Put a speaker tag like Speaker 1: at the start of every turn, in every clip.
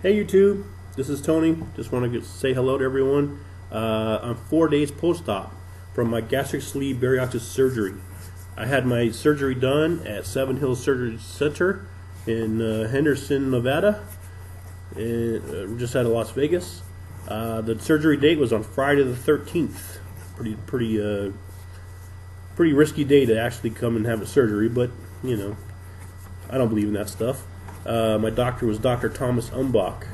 Speaker 1: Hey YouTube, this is Tony. Just want to say hello to everyone. I'm 4 days post-op from my gastric sleeve bariatric surgery. I had my surgery done at Seven Hills Surgery Center in Henderson, Nevada, and just out of Las Vegas. The surgery date was on Friday the 13th. Pretty risky day to actually come and have a surgery, but you know, I don't believe in that stuff. My doctor was Dr. Thomas Umbach.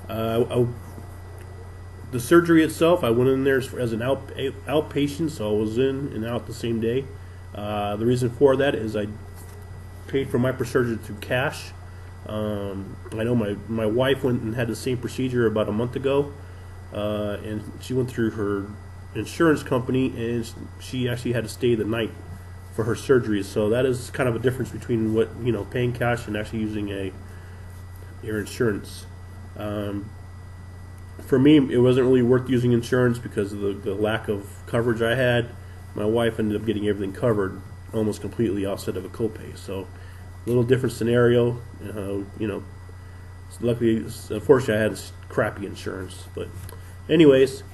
Speaker 1: The surgery itself, I went in there as an outpatient, so I was in and out the same day. The reason for that is I paid for my procedure through cash. I know my wife went and had the same procedure about a month ago, and she went through her insurance company, and she actually had to stay the night for her surgery. So that is kind of a difference between what, you know, paying cash and actually using your insurance. For me, it wasn't really worth using insurance because of the lack of coverage I had. My wife ended up getting everything covered almost completely outside of a copay. So a little different scenario. You know, luckily, unfortunately, I had crappy insurance. But anyways,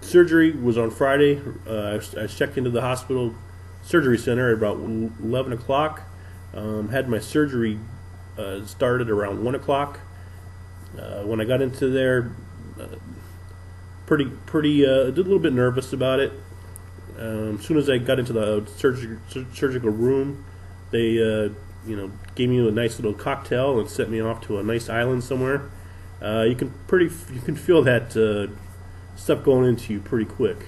Speaker 1: surgery was on Friday. I checked into the hospital surgery center at about 11 o'clock. Had my surgery started around 1 o'clock. When I got into there, did a little bit nervous about it. As soon as I got into the surgical room, they gave me a nice little cocktail and sent me off to a nice island somewhere. You can feel that stuff going into you pretty quick.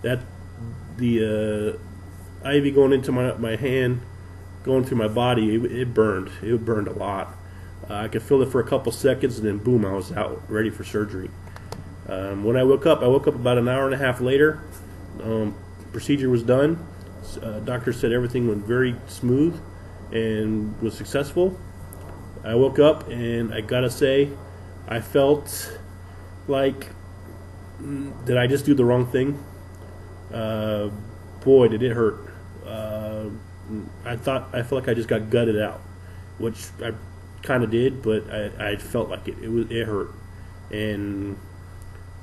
Speaker 1: That the IV going into my hand, going through my body, it burned. It burned a lot. I could feel it for a couple seconds, and then boom, I was out, ready for surgery. When I woke up about an hour and a half later. Procedure was done. Doctor said everything went very smooth and was successful. I woke up, and I gotta say, I felt like, did I just do the wrong thing? Boy, did it hurt. I felt like I just got gutted out, which I kind of did, but I felt like it hurt, and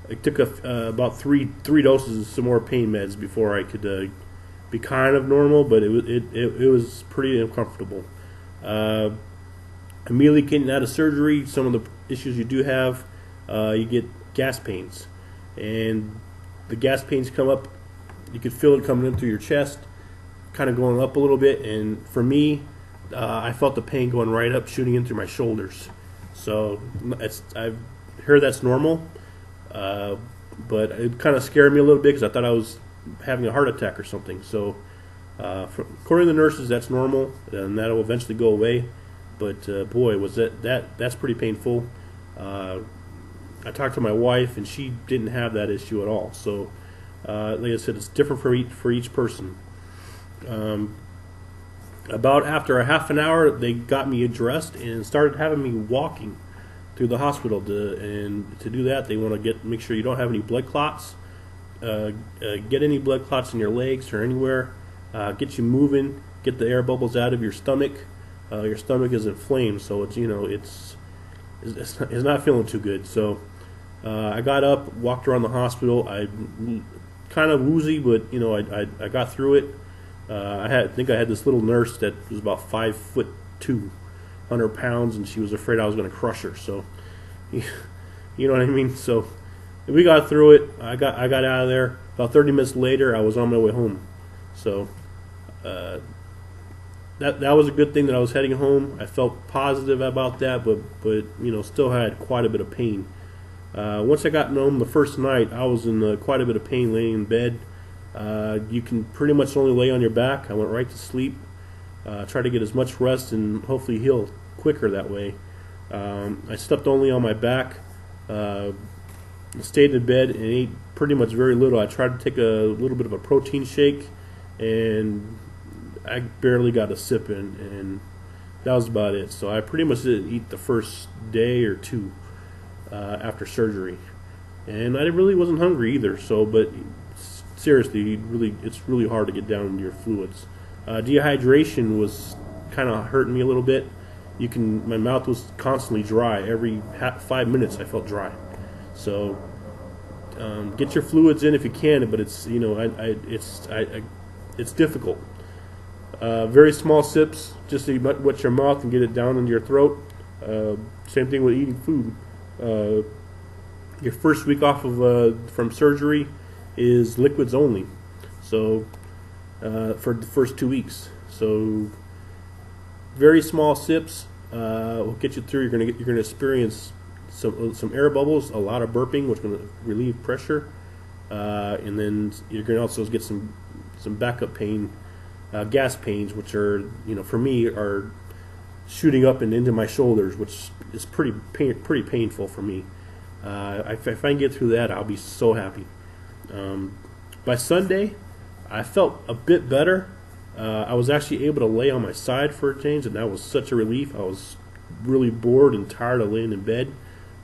Speaker 1: it took about three doses of some more pain meds before I could be kind of normal, but it was pretty uncomfortable. Immediately getting out of surgery, some of the issues you do have, you get gas pains, and the gas pains come up. You could feel it coming in through your chest, kind of going up a little bit, and for me, I felt the pain going right up, shooting in through my shoulders. So I've heard that's normal, but it kind of scared me a little bit because I thought I was having a heart attack or something. So according to the nurses, that's normal, and that will eventually go away. But boy, was that's pretty painful. I talked to my wife, and she didn't have that issue at all. So like I said, it's different for each person. About after a half an hour, they got me dressed and started having me walking through the hospital. To do that, they want to make sure you don't have any blood clots, get any blood clots in your legs or anywhere, get you moving, get the air bubbles out of your stomach. Your stomach is inflamed, so it's not feeling too good. So I got up, walked around the hospital. I kind of woozy, but I got through it. I think I had this little nurse that was about 5'2", 100 pounds, and she was afraid I was going to crush her. So, you know what I mean. So, we got through it. I got out of there. About 30 minutes later, I was on my way home. So, that was a good thing that I was heading home. I felt positive about that, but still had quite a bit of pain. Once I got home the first night, I was in quite a bit of pain, laying in bed. You can pretty much only lay on your back. I went right to sleep. Try to get as much rest and hopefully heal quicker that way. I slept only on my back. Stayed in bed and ate pretty much very little. I tried to take a little bit of a protein shake, and I barely got a sip in, and that was about it. So I pretty much didn't eat the first day or two after surgery, and I really wasn't hungry either. So, but seriously, it's really hard to get down into your fluids. Dehydration was kind of hurting me a little bit. My mouth was constantly dry. Every 5 minutes I felt dry. So get your fluids in if you can, but it's it's difficult. Very small sips, just to wet your mouth and get it down into your throat. Same thing with eating food. Your first week off of from surgery is liquids only. So for the first 2 weeks. So very small sips will get you through. You're gonna experience some air bubbles, a lot of burping, which is going to relieve pressure, and then you're going to also get some backup pain, gas pains, which are, for me, are shooting up and into my shoulders, which is pretty painful for me. If I can get through that, I'll be so happy. By Sunday, I felt a bit better. I was actually able to lay on my side for a change, and that was such a relief. I was really bored and tired of laying in bed.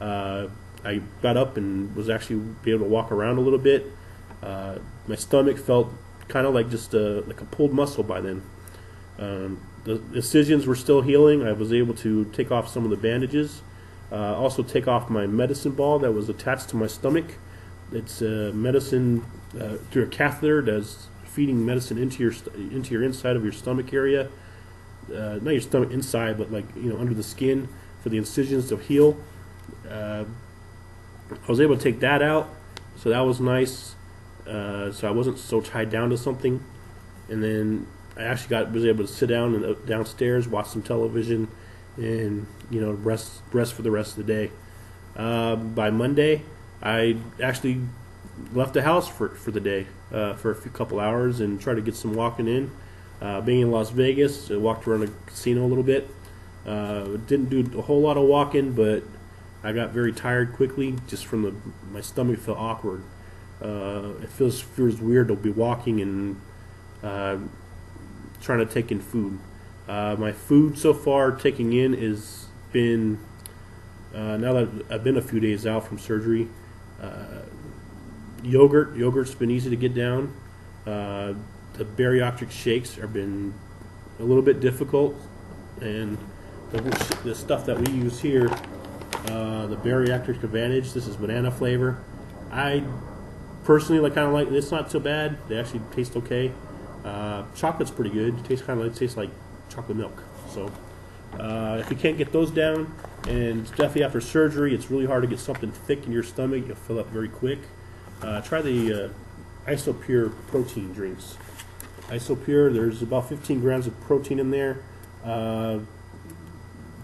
Speaker 1: I got up and was actually able to walk around a little bit. My stomach felt kind of like just like a pulled muscle by then. The incisions were still healing. I was able to take off some of the bandages. Also take off my medicine ball that was attached to my stomach. It's medicine through a catheter that's feeding medicine into your inside of your stomach area. Not your stomach inside, but like under the skin for the incisions to heal. I was able to take that out, so that was nice. So I wasn't so tied down to something. And then I actually was able to sit down and downstairs, watch some television, and rest for the rest of the day. By Monday, I actually left the house for the day for a couple hours and tried to get some walking in. Being in Las Vegas, I walked around the casino a little bit. Didn't do a whole lot of walking, but I got very tired quickly just from my stomach felt awkward. It feels weird to be walking and trying to take in food. My food so far taking in has been, now that I've been a few days out from surgery, yogurt's been easy to get down. The bariatric shakes have been a little bit difficult, and the stuff that we use here, the Bariatric Advantage, this is banana flavor. I personally kind of like. It's not so bad. They actually taste okay. Chocolate's pretty good. It tastes like chocolate milk. So if you can't get those down, and definitely after surgery, it's really hard to get something thick in your stomach. You'll fill up very quick. Try the Isopure protein drinks. Isopure, there's about 15 grams of protein in there. A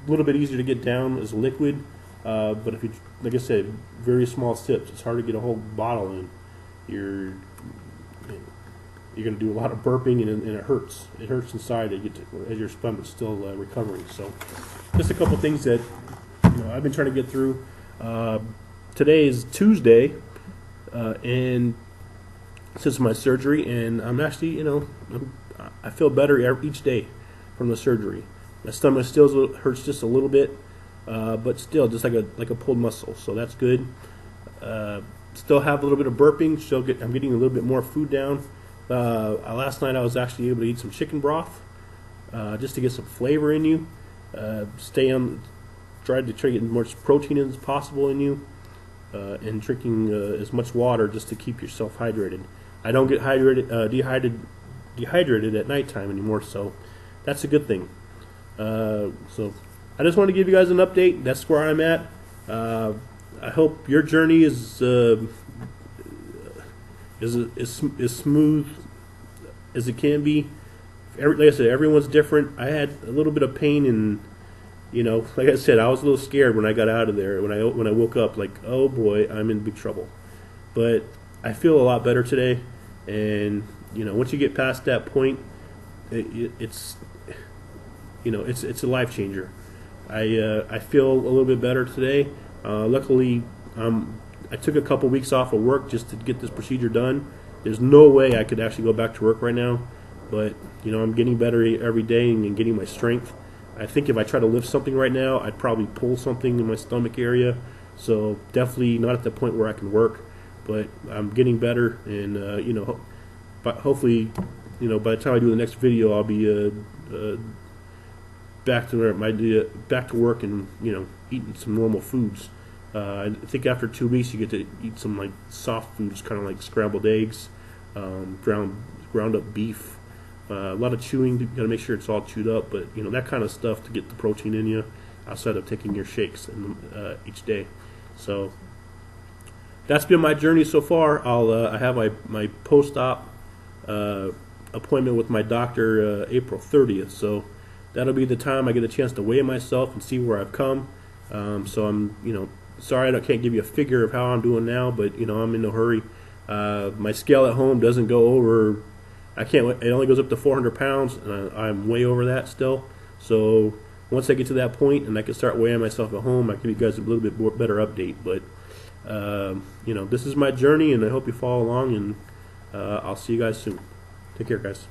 Speaker 1: little bit easier to get down as a liquid, but if you, like I said, very small sips. It's hard to get a whole bottle in. You're going to do a lot of burping, and it hurts. It hurts inside as your stomach's still recovering. So, just a couple things that I've been trying to get through. Today is Tuesday, and since my surgery, and I'm actually, I feel better each day from the surgery. My stomach still hurts just a little bit, but still just like a pulled muscle. So that's good. Still have a little bit of burping. I'm getting a little bit more food down. Last night I was actually able to eat some chicken broth, just to get some flavor in you. Tried to try to get as much protein as possible in you, and drinking as much water just to keep yourself hydrated. I don't get dehydrated at nighttime anymore, so that's a good thing. So I just want to give you guys an update. That's where I'm at. I hope your journey is smooth as it can be. Like I said, everyone's different. I had a little bit of pain, and like I said, I was a little scared when I got out of there. When I woke up, like, oh boy, I'm in big trouble. But I feel a lot better today, and once you get past that point, it's a life changer. I feel a little bit better today. Luckily, I took a couple weeks off of work just to get this procedure done. There's no way I could actually go back to work right now, but I'm getting better every day and getting my strength. I think if I try to lift something right now, I'd probably pull something in my stomach area. So definitely not at the point where I can work, but I'm getting better, and but hopefully by the time I do the next video, I'll be back to back to work and eating some normal foods. I think after 2 weeks you get to eat some like soft foods, kind of like scrambled eggs, ground up beef, a lot of chewing. You got to make sure it's all chewed up, but that kind of stuff to get the protein in you outside of taking your shakes each day. So that's been my journey so far. I have my post-op appointment with my doctor April 30th, so that'll be the time I get a chance to weigh myself and see where I've come. So I'm sorry I can't give you a figure of how I'm doing now, but I'm in no hurry. My scale at home doesn't go over. It only goes up to 400 pounds, and I'm way over that still. So once I get to that point and I can start weighing myself at home, I can give you guys a little bit more better update. But this is my journey, and I hope you follow along. And I'll see you guys soon. Take care, guys.